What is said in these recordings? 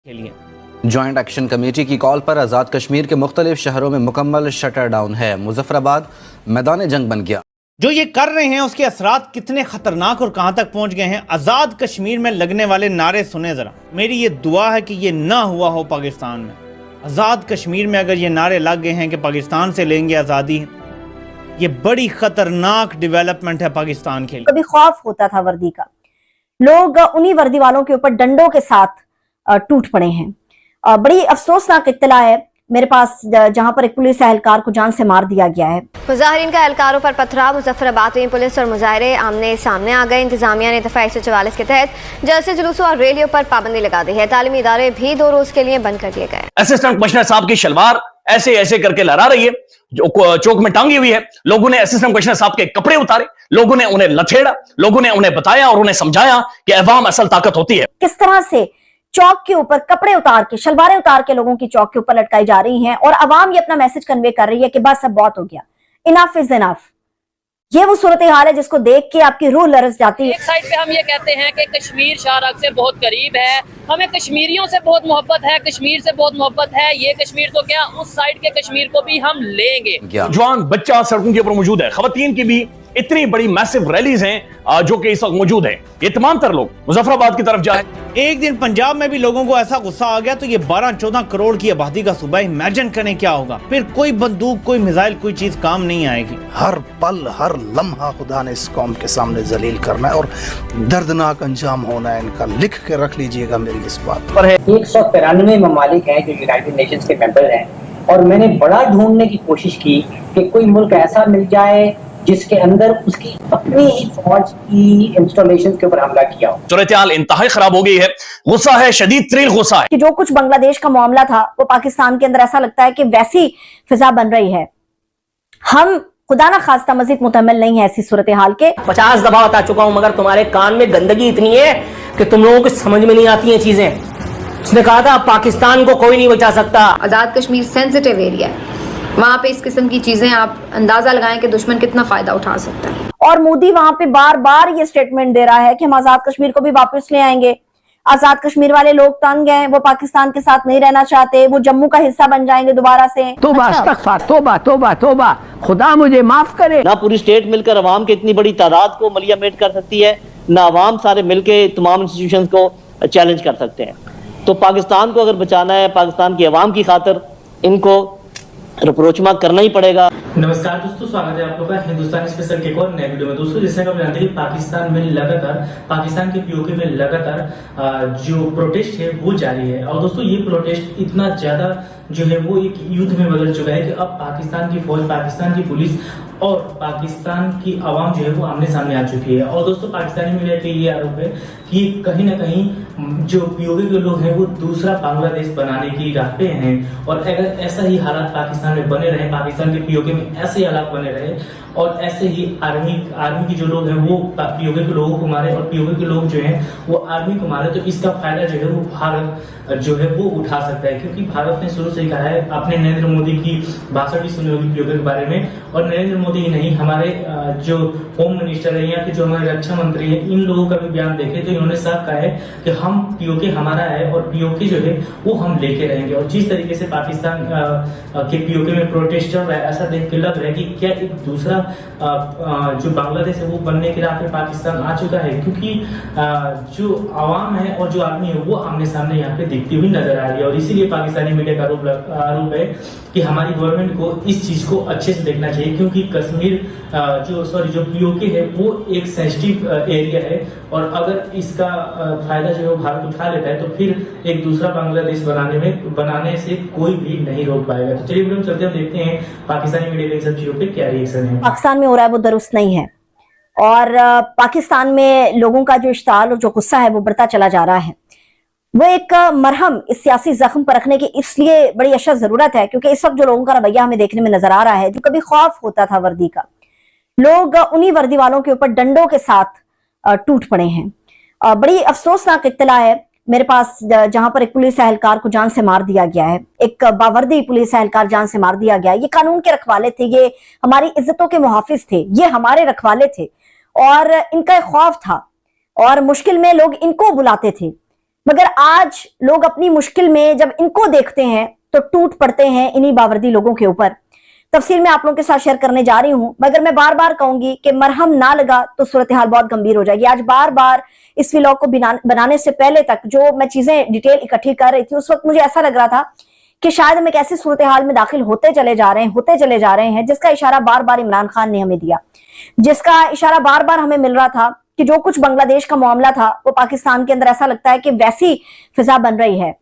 के लिए joint action committee की कॉल पर आज़ाद कश्मीर के मुख्तलिफ शहरों में मुकम्मल शटर डाउन है। मुजफ्फराबाद मैदान जंग बन गया। जो ये कर रहे हैं उसके असरात कितने खतरनाक और कहां तक पहुंच गए हैं। आज़ाद कश्मीर में लगने वाले नारे सुने ज़रा। मेरी ये दुआ है कि ये ना हुआ हो पाकिस्तान में। आज़ाद कश्मीर में अगर ये नारे लग गए हैं कि पाकिस्तान से लेंगे आज़ादी, ये बड़ी खतरनाक डेवलपमेंट है पाकिस्तान के लिए। कभी खौफ होता था वर्दी का, लोग उन्हीं वर्दी वालों के ऊपर डंडों के साथ टूट पड़े हैं। बड़ी अफसोसनाक इत्तला है मेरे पास, जहां पर एक पुलिस एहलकार को जान से मार दिया गया है। मुजाहिरीन का एहलकारों पर पथराव। मुजफ्फराबाद में पुलिस और मुजाहिरे आमने सामने आ गए। इंतजामिया ने दफा 144 के तहत जलसे जुलूसों और रैलियों पर पाबंदी लगा दी है। तालीमी इदारे भी 2 रोज के लिए बंद कर दिए गए। असिस्टेंट कमिश्नर साहब की शलवार ऐसे ऐसे करके लहरा रही है, जो चौक में टांगी हुई है। लोगों ने असिस्टेंट कमिश्नर साहब के कपड़े उतारे, लोगों ने उन्हें लथेड़ा, लोगों ने उन्हें बताया और उन्हें समझाया कि अवाम असल ताकत होती है। किस तरह से चौक के ऊपर कपड़े उतार के, शलवारें उतार के लोगों की चौक के ऊपर लटकाई जा रही हैं और अवाम ये अपना मैसेज कन्वे कर रही है कि बस अब बहुत हो गया, इनफ इज इनफ। ये वो सूरत हाल है जिसको देख के आपकी रूह लरस जाती है। एक साइड पे हम ये कहते हैं कि कश्मीर शाहराग से बहुत करीब है, हमें कश्मीरियों से बहुत मोहब्बत है, कश्मीर से बहुत मोहब्बत है। ये कश्मीर तो क्या, उस साइड के कश्मीर को भी हम लेंगे। जवान बच्चा सड़कों के ऊपर मौजूद है। खवातीन की भी इतनी बड़ी मैसिव रैलीज हैं जो कि इस वक्त मौजूद है। ये तमाम तर लोग मुजफ्फराबाद की तरफ जाए। एक दिन पंजाब में भी लोगों को ऐसा गुस्सा आ गया तो ये 12-14 करोड़ की आबादी का सूबा, इमेजिन करें क्या होगा। फिर कोई बंदूक, कोई मिसाइल, कोई चीज काम नहीं आएगी। हर पल हर लम्हा खुदा ने इस कौम के सामने जलील करना है और दर्दनाक अंजाम होना है इनका। लिख के रख लीजिएगा मेरी इस बात पर। 193 ममालिक हैं जो यूनाइटेड नेशंस के मेंबर हैं, और मैंने बड़ा ढूंढने की कोशिश की कि कोई मुल्क ऐसा मिल जाए जिसके अंदर उसकी अपनी ही फौज की इंस्टॉलेशन के ऊपर हमला किया हो। सूरत-ए-हाल इंतहाई खराब हो गई है। गुस्सा है, शदीद तरीन गुस्सा है कि जो कुछ बांग्लादेश का मामला था वो पाकिस्तान के अंदर ऐसा लगता है कि वैसी फिजा बन रही है। हम खुदा ना खास्ता मजीद मुतहम्मिल नहीं है ऐसी सूरत हाल के। 50 दफा बता चुका हूं, मगर तुम्हारे कान में गंदगी इतनी है कि तुम लोगों को समझ में नहीं आती हैं चीजें। उसने कहा था पाकिस्तान को कोई नहीं बचा सकता। आज़ाद कश्मीर सेंसिटिव एरिया है, वहाँ पे इस किस्म की चीजें आप अंदाजा लगाएं कि दुश्मन कितना फायदा उठा सकता है। और मोदी वहां पे बार बार ये स्टेटमेंट दे रहा है कि हम आजाद कश्मीर को भी वापस ले आएंगे। आजाद कश्मीर वाले लोग तंग हैं, वो पाकिस्तान के साथ नहीं रहना चाहते, वो जम्मू का हिस्सा बन जाएंगे दोबारा से। तोबा तोबा तोबा, खुदा मुझे माफ करे। ना पूरी स्टेट मिलकर अवाम की इतनी बड़ी तादाद को मलिया मेट कर सकती है, ना अवाम सारे मिलकर तमाम इंस्टीट्यूशंस को चैलेंज कर सकते हैं। तो पाकिस्तान को अगर बचाना है, पाकिस्तान की अवाम की खातिर इनको रिप्रोचमा करना ही पड़ेगा। नमस्कार दोस्तों, स्वागत है आप लोगों का हिंदुस्तान स्पेशल के एक और नए वीडियो में। दोस्तों, जैसे कि आप जानते हैं पाकिस्तान में लगातार, पाकिस्तान के पीओके में लगातार जो प्रोटेस्ट है वो जारी है। और दोस्तों, ये प्रोटेस्ट इतना ज्यादा जो है वो एक युद्ध में बदल चुका है कि अब पाकिस्तान की फौज, पाकिस्तान की पुलिस और पाकिस्तान की आवाम जो है वो आमने सामने आ चुकी है। और दोस्तों, पाकिस्तानी मीडिया के ये आरोप है कि कहीं ना कहीं जो पीओके के लोग हैं वो दूसरा बांग्लादेश बनाने की राह पे हैं। और अगर ऐसा ही हालात पाकिस्तान में बने रहे, पाकिस्तान के पीओके में ऐसे हालात बने रहे और ऐसे ही आर्मी के जो लोग हैं वो पीओके के लोगों को मारे और पीओके के लोग जो हैं वो आर्मी को मारे, तो इसका फायदा जो है वो भारत जो है वो उठा सकता है। क्योंकि भारत ने शुरू से कहा है, आपने नरेंद्र मोदी की भाषण भी सुनी होगी पीओके के बारे में। और नरेंद्र मोदी ही नहीं, हमारे जो होम मिनिस्टर है या फिर जो हमारे रक्षा मंत्री है, इन लोगों का भी बयान देखे तो इन्होंने साफ कहा है कि हम पीओके हमारा है और पीओके जो है वो हम लेके रहेंगे। और जिस तरीके से पाकिस्तान के पीओके में प्रोटेस्ट चल रहा है, ऐसा देख के लग रहा है कि क्या एक दूसरा जो बांग्लादेश है वो बनने की राह पे पाकिस्तान आ चुका है। क्योंकि जो आवाम है और जो आर्मी है वो आमने सामने यहाँ पे दिखती हुई नजर आ रही है। और इसीलिए पाकिस्तानी मीडिया का आरोप है कि हमारी गवर्नमेंट को इस चीज को अच्छे से देखना चाहिए। क्योंकि कश्मीर जो पीओके है वो एक सेंसिटिव एरिया है और अगर इसका फायदा जो है भारत उठा लेता है तो फिर एक दूसरा बांग्लादेश बनाने से कोई भी नहीं रोक पाएगा। तो चलिए वीडियो चलते हैं, देखते हैं पाकिस्तानी मीडिया के इन सब चीजों पे क्या रिएक्शन है। पाकिस्तान में हो रहा है वो दुरुस्त नहीं है और पाकिस्तान में लोगों का जो इश्ताल और जो गुस्सा है वो बढ़ता चला जा रहा है। वो एक मरहम इस सियासी जख्म पर रखने की इसलिए बड़ी अशद जरूरत है क्योंकि इस वक्त जो लोगों का रवैया हमें देखने में नजर आ रहा है, जो कभी खौफ होता था वर्दी का, लोग उन्हीं वर्दी वालों के ऊपर डंडों के साथ टूट पड़े हैं। बड़ी अफसोसनाक इत्तला है मेरे पास, जहां पर एक पुलिस एहलकार को जान से मार दिया गया है। एक बावर्दी पुलिस एहलकार जान से मार दिया गया है। ये कानून के रखवाले थे, ये हमारी इज्जतों के मुहाफिज थे, ये हमारे रखवाले थे और इनका एक खौफ था और मुश्किल में लोग इनको बुलाते थे। मगर आज लोग अपनी मुश्किल में जब इनको देखते हैं तो टूट पड़ते हैं इन्हीं बावर्दी लोगों के ऊपर। तफसील में आप लोगों के साथ शेयर करने जा रही हूं, मगर मैं बार बार कहूंगी कि मरहम ना लगा तो सूरत हाल बहुत गंभीर हो जाएगी। आज बार बार इस व्लॉग को बनाने से पहले तक जो मैं चीजें डिटेल इकट्ठी कर रही थी, उस वक्त मुझे ऐसा लग रहा था कि शायद हम एक ऐसी सूरत हाल में दाखिल होते चले जा रहे हैं जिसका इशारा बार बार इमरान खान ने हमें दिया, जिसका इशारा बार बार हमें मिल रहा था कि जो कुछ बांग्लादेश का मामला था वो पाकिस्तान के अंदर ऐसा लगता है कि वैसी फिजा बन रही है।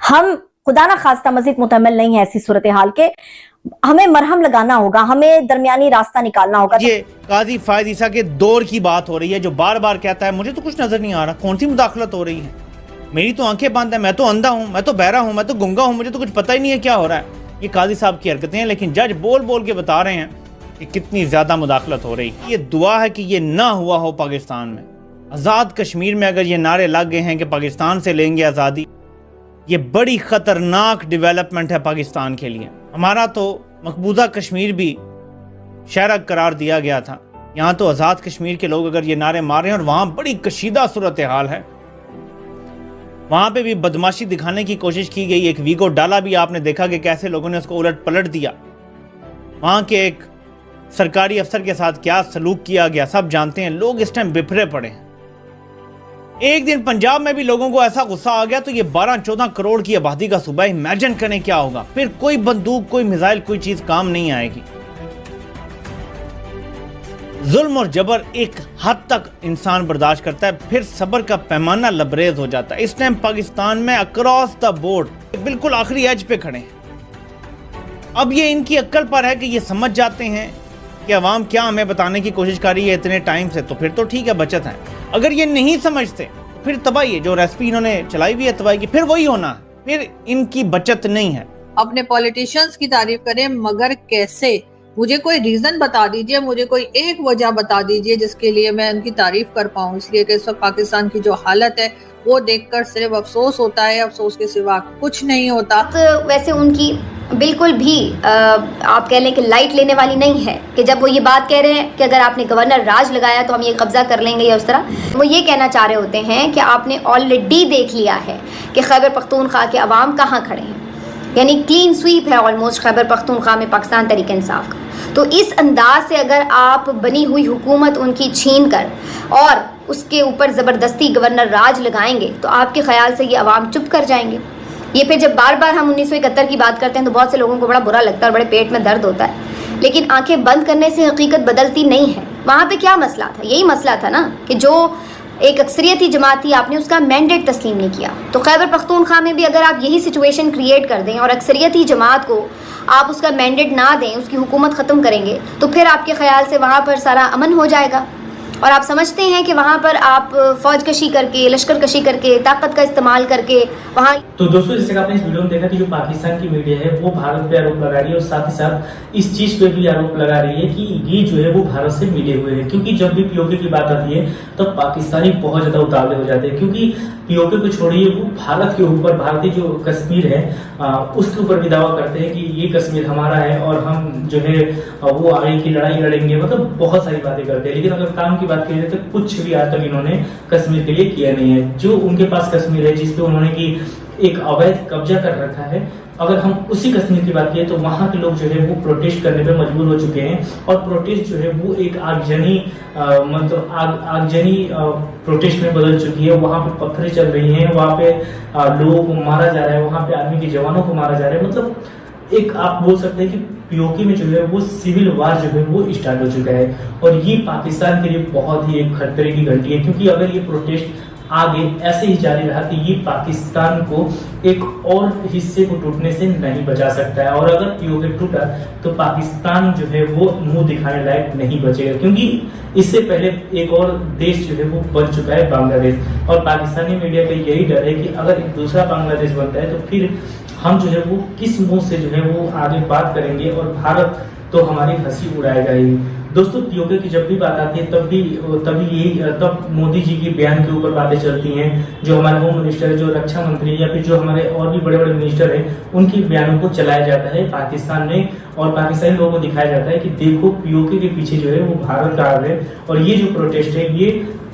हम खुदा ना खास्ता मजीद मुतहम्मिल नहीं है ऐसी सूरत हाल के, हमें मरहम लगाना होगा, हमें दरमियानी रास्ता निकालना होगा। ये काजी फायद ईसा के दौर की बात हो रही है, जो बार बार कहता है मुझे तो कुछ नजर नहीं आ रहा, कौन सी मुदाखलत हो रही है, मेरी तो आंखें बंद है, मैं तो अंधा हूं, मैं तो बहरा हूं, मैं तो गुंगा हूं, मुझे तो कुछ पता ही नहीं है क्या हो रहा है। ये काजी साहब की हरकतें हैं, लेकिन जज बोल बोल के बता रहे हैं कि कितनी ज्यादा मुदाखलत हो रही है। ये दुआ है कि ये ना हुआ हो पाकिस्तान में। आज़ाद कश्मीर में अगर ये नारे लग गए हैं कि पाकिस्तान से लेंगे आज़ादी, ये बड़ी ख़तरनाक डेवलपमेंट है पाकिस्तान के लिए। हमारा तो मकबूजा कश्मीर भी शहर करार दिया गया था, यहाँ तो आज़ाद कश्मीर के लोग अगर ये नारे मार रहे हैं और वहाँ बड़ी कशीदा सूरत हाल है, वहाँ पे भी बदमाशी दिखाने की कोशिश की गई। एक वीडियो डाला भी आपने देखा कि कैसे लोगों ने उसको उलट पलट दिया, वहाँ के एक सरकारी अफसर के साथ क्या सलूक किया गया सब जानते हैं। लोग इस टाइम बिफरे पड़े हैं। एक दिन पंजाब में भी लोगों को ऐसा गुस्सा आ गया तो ये 12-14 करोड़ की आबादी का सूबा, इमेजिन करें क्या होगा। फिर कोई बंदूक, कोई मिसाइल, कोई चीज काम नहीं आएगी। जुल्म और जबर एक हद तक इंसान बर्दाश्त करता है, फिर सब्र का पैमाना लबरेज हो जाता है। इस टाइम पाकिस्तान में अक्रॉस द बोर्ड बिल्कुल आखिरी एज पे खड़े हैं। अब ये इनकी अक्ल पर है कि ये समझ जाते हैं कि अवाम क्या हमें बताने की कोशिश कर रही है इतने टाइम से, तो फिर तो ठीक है, बचत है। अगर ये नहीं समझते फिर तबाही है। जो रेसिपी इन्होंने चलाई हुई है तबाही की, फिर वही होना है, फिर इनकी बचत नहीं है। अपने पॉलिटिशियंस की तारीफ करें, मगर कैसे? मुझे कोई रीजन बता दीजिए, मुझे कोई एक वजह बता दीजिए जिसके लिए मैं उनकी तारीफ कर पाऊं। इसलिए कि इस वक्त पाकिस्तान की जो हालत है वो देखकर सिर्फ अफसोस होता है, अफसोस के सिवा कुछ नहीं होता। तो वैसे उनकी बिल्कुल भी आप कह लें कि लाइट लेने वाली नहीं है कि जब वो ये बात कह रहे हैं कि अगर आपने गवर्नर राज लगाया तो हम ये कब्जा कर लेंगे या उस तरह, वो ये कहना चाह रहे होते हैं कि आपने ऑलरेडी देख लिया है कि खैबर पख्तूनख्वा के अवाम कहाँ खड़े हैं, यानी क्लीन स्वीप है ऑलमोस्ट खैबर पख्तूनख्वा में पाकिस्तान तहरीक इंसाफ का। तो इस अंदाज से अगर आप बनी हुई हुकूमत उनकी छीन कर और उसके ऊपर ज़बरदस्ती गवर्नर राज लगाएंगे तो आपके ख्याल से ये अवाम चुप कर जाएंगे। ये फिर जब बार बार हम 1971 की बात करते हैं तो बहुत से लोगों को बड़ा बुरा लगता है और बड़े पेट में दर्द होता है, लेकिन आंखें बंद करने से हकीकत बदलती नहीं है। वहाँ पे क्या मसला था? यही मसला था ना कि जो एक अक्सरियती जमात थी, आपने उसका मैंडेट तस्लीम नहीं किया। तो खैबर पख्तूनख्वा में भी अगर आप यही सिचुएशन क्रिएट कर दें और अक्सरियती जमात को आप उसका मैंडेट ना दें, उसकी हुकूमत ख़त्म करेंगे, तो फिर आपके ख्याल से वहाँ पर सारा अमन हो जाएगा। और आप समझते हैं कि वहाँ पर आप फौज कशी करके, लश्कर कशी करके, ताकत का इस्तेमाल करके वहाँ। तो दोस्तों, जैसे आपने इस वीडियो में देखा कि जो पाकिस्तान की मीडिया है वो भारत पे आरोप लगा रही है और साथ ही साथ इस चीज पे भी आरोप लगा रही है कि ये जो है वो भारत से मिले हुए हैं, क्योंकि जब भी पीओके की बात आती है तो पाकिस्तानी बहुत ज्यादा उतावले हो जाते हैं, क्योंकि पीओके को छोड़िए वो भारत के ऊपर, भारतीय जो कश्मीर है उसके ऊपर भी दावा करते हैं कि ये कश्मीर हमारा है और हम जो है वो आगे की लड़ाई लड़ेंगे, मतलब बहुत सारी बातें करते हैं। लेकिन अगर काम की बात करें तो कुछ भी आज तक इन्होंने कश्मीर के लिए किया नहीं है। जो उनके पास कश्मीर है जिसपे उन्होंने की एक अवैध कब्जा कर रखा है, अगर हम उसी कश्मीर की बात करें तो वहाँ के लोग जो है वो प्रोटेस्ट करने पे मजबूर हो चुके हैं और प्रोटेस्ट जो है वो एक आगजनी मतलब आगजनी प्रोटेस्ट में बदल चुकी है। वहाँ पे पत्थरें चल रही हैं, वहाँ पे लोगों को मारा जा रहा है, वहाँ पे आर्मी के जवानों को मारा जा रहा है। मतलब एक आप बोल सकते हैं कि पीओके में जो है वो सिविल वार जो है वो स्टार्ट हो चुका है और ये पाकिस्तान के लिए बहुत ही एक खतरे की घंटी है, क्योंकि अगर ये प्रोटेस्ट आगे ऐसे ही जारी रहा तो ये पाकिस्तान को एक और हिस्से को टूटने से नहीं बचा सकता है। और अगर पीओके टूटा तो पाकिस्तान जो है वो मुंह दिखाने लायक नहीं बचेगा, क्योंकि इससे पहले एक और देश जो है वो बन चुका है बांग्लादेश। और पाकिस्तानी मीडिया का यही डर है कि अगर एक दूसरा बांग्लादेश बनता है तो फिर हम जो है वो किस मुंह से जो है वो आगे बात करेंगे और भारत तो हमारी हंसी उड़ाएगा ही। दोस्तों, पीओके की जब भी बात आती है तब मोदी जी के बयान के ऊपर बातें चलती हैं। जो हमारे होम मिनिस्टर, जो रक्षा मंत्री या फिर जो हमारे और भी बड़े बड़े मिनिस्टर हैं, उनके बयानों को चलाया जाता है पाकिस्तान में और पाकिस्तानी लोगों को दिखाया जाता है कि देखो पीओके के पीछे जो है वो भारत का हाथ है और ये जो प्रोटेस्ट है ये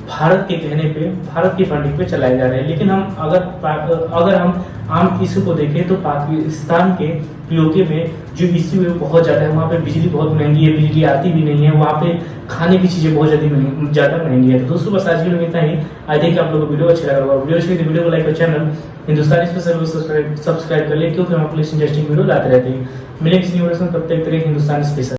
भारत के कहने पे, भारत की फंडिंग पे चलाए जा रहे हैं। लेकिन हम अगर हम आम इशू को देखें तो पाकिस्तान के पीओके में जो इशू है बहुत ज़्यादा है। वहाँ पे बिजली बहुत महंगी है, बिजली आती भी नहीं है, वहाँ पे खाने की चीज़ें बहुत ज़्यादा महंगी है। तो दोस्तों बस आज के लिए इतना ही। आई थिंक आप लोगों को वीडियो अच्छा लगा होगा। वीडियो अच्छी लगी तो वीडियो को लाइक और चैनल हिंदुस्तानी स्पेशल सब्सक्राइब कर ले, क्योंकि हम आपको इंटरेस्टिंग वीडियो लाते रहते हैं। मिलेंगे किसी वीडियो में, तब तक हिंदुस्तानी स्पेशल।